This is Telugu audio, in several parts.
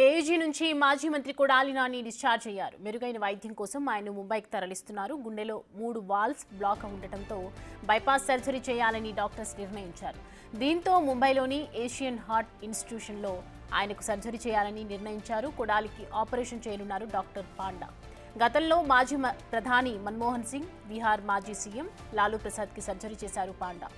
ఏజీ నుంచి మాజీ మంత్రి కొడాలి నాని డిశ్చార్జ్ అయ్యారు. మెరుగైన వైద్యం కోసం ఆయన ముంబైకి తరలిస్తున్నారు. గుండెలో 3 వాల్వ్స్ బ్లాక్ ఉండటంతో బైపాస్ సర్జరీ చేయాలని డాక్టర్స్ నిర్ణయించారు. దీంతో ముంబైలోని ఏషియన్ హార్ట్ ఇన్స్టిట్యూషన్లో ఆయనకు సర్జరీ చేయాలని నిర్ణయించారు. కొడాలికి ఆపరేషన్ చేయనున్నారు డాక్టర్ పాండా. గతంలో మాజీ ప్రధాని మన్మోహన్ సింగ్, బీహార్ మాజీ సీఎం లాలూ ప్రసాద్కి సర్జరీ చేశారు పాండా.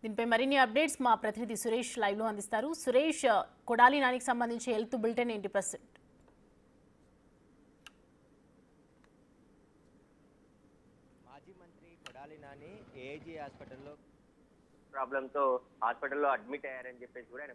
దీనిపై మరిన్ని అప్డేట్స్ మా ప్రతినిధి సురేష్ లైవ్ లో అందిస్తారు. సురేష్, కొడాలి నానికి సంబంధించి హెల్త్ బులెటిన్ ఏంటి ప్రజెంట్? మాజీ మంత్రి కొడాలి నాని ఏజీ హాస్పిటల్లో అడ్మిట్ అయ్యారని చెప్పేసి కూడా ఆయన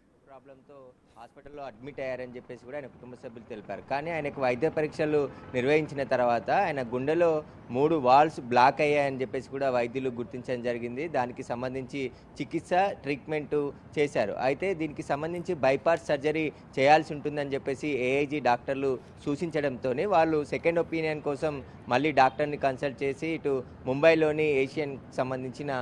కుటుంబ సభ్యులు తెలిపారు. కానీ ఆయనకు వైద్య పరీక్షలు నిర్వహించిన తర్వాత ఆయన గుండెలో 3 వాల్వ్స్ బ్లాక్ అయ్యాయని చెప్పేసి కూడా వైద్యులు గుర్తించడం జరిగింది. దానికి సంబంధించి చికిత్స ట్రీట్మెంట్ చేశారు. అయితే దీనికి సంబంధించి బైపాస్ సర్జరీ చేయాల్సి ఉంటుందని చెప్పేసి ఏఐజీ డాక్టర్లు సూచించడంతోనే వాళ్ళు సెకండ్ ఒపీనియన్ కోసం మళ్ళీ డాక్టర్ని కన్సల్ట్ చేసి ఇటు ముంబైలోని ఏషియన్ సంబంధించిన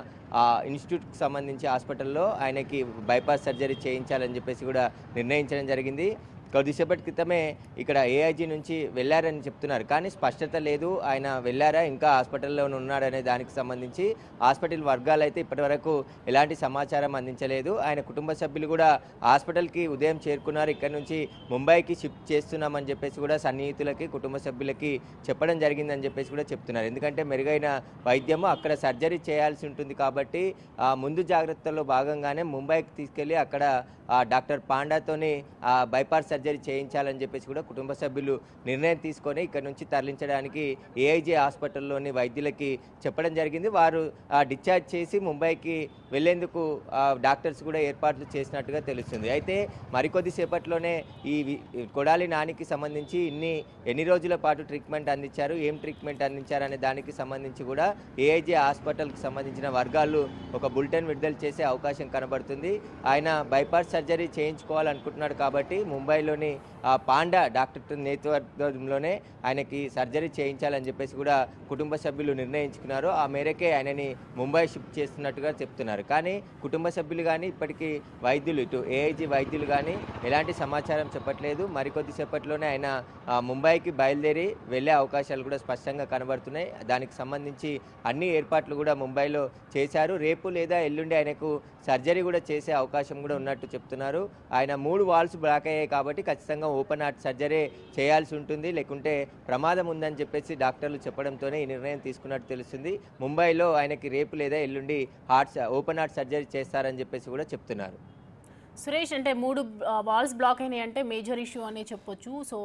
ఇన్స్టిట్యూట్కి సంబంధించి హాస్పిటల్లో ఆయనకి బైపాస్ సర్జరీ చేయించాలని చెప్పేసి కూడా నిర్ణయించడం జరిగింది. కొద్దిసేపటి క్రితమే ఇక్కడ ఏఐజీ నుంచి వెళ్ళారని చెప్తున్నారు. కానీ స్పష్టత లేదు ఆయన వెళ్ళారా, ఇంకా హాస్పిటల్లోనే ఉన్నారనే దానికి సంబంధించి హాస్పిటల్ వర్గాలు అయితే ఇప్పటివరకు ఎలాంటి సమాచారం అందించలేదు. ఆయన కుటుంబ సభ్యులు కూడా హాస్పిటల్కి ఉదయం చేరుకున్నారు. ఇక్కడ నుంచి ముంబైకి షిఫ్ట్ చేస్తున్నామని చెప్పేసి కూడా సన్నిహితులకి కుటుంబ సభ్యులకి చెప్పడం జరిగిందని చెప్పేసి కూడా చెప్తున్నారు. ఎందుకంటే మెరుగైన వైద్యము అక్కడ సర్జరీ చేయాల్సి ఉంటుంది కాబట్టి ముందు జాగ్రత్తల్లో భాగంగానే ముంబైకి తీసుకెళ్ళి అక్కడ డాక్టర్ పాండాతోని బైపాస్ సర్జరీ చేయించాలని చెప్పేసి కూడా కుటుంబ సభ్యులు నిర్ణయం తీసుకొని ఇక్కడ నుంచి తరలించడానికి ఏఐజీ హాస్పిటల్లోని వైద్యులకి చెప్పడం జరిగింది. వారు డిశ్చార్జ్ చేసి ముంబైకి వెళ్లేందుకు డాక్టర్స్ కూడా ఏర్పాట్లు చేసినట్టుగా తెలుస్తుంది. అయితే మరికొద్ది సేపట్లోనే ఈ కొడాలి నానికి సంబంధించి ఎన్ని రోజుల పాటు ట్రీట్మెంట్ అందించారు, ఏం ట్రీట్మెంట్ అందించారు అనే దానికి సంబంధించి కూడా ఏఐజీ హాస్పిటల్కి సంబంధించిన వర్గాలు ఒక బులెటిన్ విడుదల చేసే అవకాశం కనబడుతుంది. ఆయన బైపాస్ సర్జరీ చేయించుకోవాలనుకుంటున్నాడు కాబట్టి ముంబైలోని పాండా డాక్టర్ నేతృత్వంలోనే ఆయనకి సర్జరీ చేయించాలని చెప్పేసి కూడా కుటుంబ సభ్యులు నిర్ణయించుకున్నారు. ఆ మేరకే ఆయనని ముంబై షిఫ్ట్ చేస్తున్నట్టుగా చెప్తున్నారు. కానీ కుటుంబ సభ్యులు కానీ ఇప్పటికీ వైద్యులు ఇటు ఏఐజీ వైద్యులు కానీ ఎలాంటి సమాచారం చెప్పట్లేదు. మరికొద్ది సేపట్లోనే ఆయన ముంబైకి బయలుదేరి వెళ్ళే అవకాశాలు కూడా స్పష్టంగా కనబడుతున్నాయి. దానికి సంబంధించి అన్ని ఏర్పాట్లు కూడా ముంబైలో చేశారు. రేపు లేదా ఎల్లుండి ఆయనకు సర్జరీ కూడా చేసే అవకాశం కూడా ఉన్నట్టు చెప్తున్నారు. ఆయన 3 వాల్వ్స్ బ్లాక్ అయ్యాయి కాబట్టి ఖచ్చితంగా ఓపెన్ హార్ట్ సర్జరీ చేయాల్సి ఉంటుంది, లేకుంటే ప్రమాదం ఉందని చెప్పేసి డాక్టర్లు చెప్పడంతోనే ఈ నిర్ణయం తీసుకున్నట్టు తెలుస్తుంది. ముంబైలో ఆయనకి రేపు లేదా ఎల్లుండి ఓపెన్ హార్ట్ సర్జరీ చేస్తారని చెప్పేసి కూడా చెప్తున్నారు. సురేష్, అంటే 3 వాల్వ్స్ బ్లాక్ అయినాయి అంటే మేజర్ ఇష్యూ అనే చెప్పొచ్చు. సో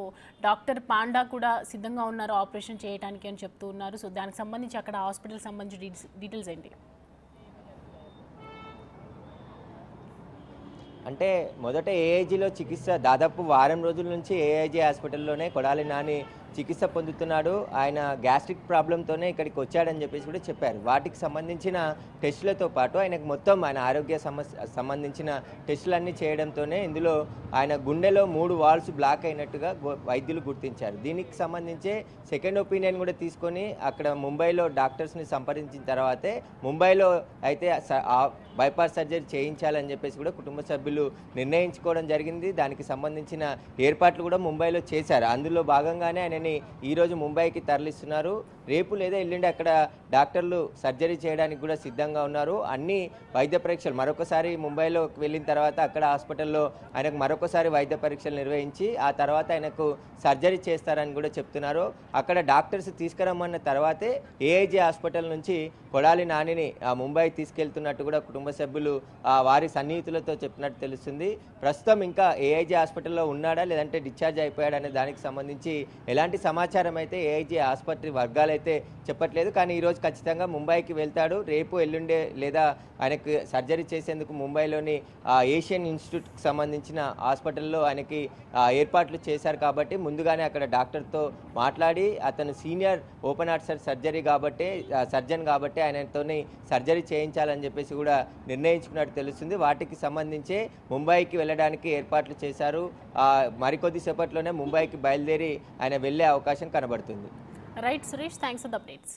డాక్టర్ పాండా కూడా సిద్ధంగా ఉన్నారు ఆపరేషన్ చేయడానికి అని చెప్తూ ఉన్నారు. సో దానికి సంబంధించి అక్కడ హాస్పిటల్ సంబంధించి డీటెయిల్స్ ఏంటి? అంటే మొదట ఏఐజీలో చికిత్స దాదాపు వారం రోజుల నుంచి ఏఐజీ హాస్పిటల్లోనే కొడాలి నాని చికిత్స పొందుతున్నాడు. ఆయన గ్యాస్ట్రిక్ ప్రాబ్లంతోనే ఇక్కడికి వచ్చాడని చెప్పేసి కూడా చెప్పారు. వాటికి సంబంధించిన టెస్టులతో పాటు ఆయనకు మొత్తం ఆయన ఆరోగ్య సంబంధించిన టెస్టులన్నీ చేయడంతోనే ఇందులో ఆయన గుండెలో 3 వాల్వ్స్ బ్లాక్ అయినట్టుగా వైద్యులు గుర్తించారు. దీనికి సంబంధించి సెకండ్ ఒపీనియన్ కూడా తీసుకొని అక్కడ ముంబైలో డాక్టర్స్ని సంప్రదించిన తర్వాతే ముంబైలో అయితే బైపాస్ సర్జరీ చేయించాలని చెప్పేసి కూడా కుటుంబ సభ్యులు నిర్ణయించుకోవడం జరిగింది. దానికి సంబంధించిన ఏర్పాట్లు కూడా ముంబైలో చేశారు. అందులో భాగంగానే ఆయనని ఈరోజు ముంబైకి తరలిస్తున్నారు. రేపు లేదా ఎల్లుండి అక్కడ డాక్టర్లు సర్జరీ చేయడానికి కూడా సిద్ధంగా ఉన్నారు. అన్ని వైద్య పరీక్షలు మరొకసారి ముంబైలో వెళ్ళిన తర్వాత అక్కడ హాస్పిటల్లో ఆయనకు మరొకసారి వైద్య పరీక్షలు నిర్వహించి ఆ తర్వాత ఆయనకు సర్జరీ చేస్తారని కూడా చెప్తున్నారు. అక్కడ డాక్టర్స్ తీసుకురమ్మన్న తర్వాతే ఏఐజీ హాస్పిటల్ నుంచి కొడాలి నానిని ముంబై తీసుకెళ్తున్నట్టు కూడా కుటుంబ సభ్యులు వారి సన్నిహితులతో చెప్పినట్టు తెలుస్తుంది. ప్రస్తుతం ఇంకా ఏఐజీ హాస్పిటల్లో ఉన్నాడా లేదంటే డిశ్చార్జ్ అయిపోయాడా అనే దానికి సంబంధించి ఎలాంటి సమాచారం అయితే ఏఐజీ ఆసుపత్రి వర్గాలు అయితే చెప్పట్లేదు. కానీ ఈరోజు ఖచ్చితంగా ముంబైకి వెళ్తాడు. రేపు ఎల్లుండే లేదా ఆయనకు సర్జరీ చేసేందుకు ముంబైలోని ఏషియన్ ఇన్స్టిట్యూట్కి సంబంధించిన హాస్పిటల్లో ఆయనకి ఏర్పాట్లు చేశారు కాబట్టి ముందుగానే అక్కడ డాక్టర్తో మాట్లాడి అతను సీనియర్ ఓపెన్ హార్ట్ సర్జన్ కాబట్టి ఆయనతోని సర్జరీ చేయించాలని చెప్పేసి కూడా నిర్ణయించుకున్నట్టు తెలుస్తుంది. వాటికి సంబంధించే ముంబైకి వెళ్ళడానికి ఏర్పాట్లు చేశారు. మరికొద్ది సేపట్లోనే ముంబైకి బయలుదేరి ఆయన వెళ్ళే అవకాశం కనబడుతుంది. Right Suresh, thanks for the updates.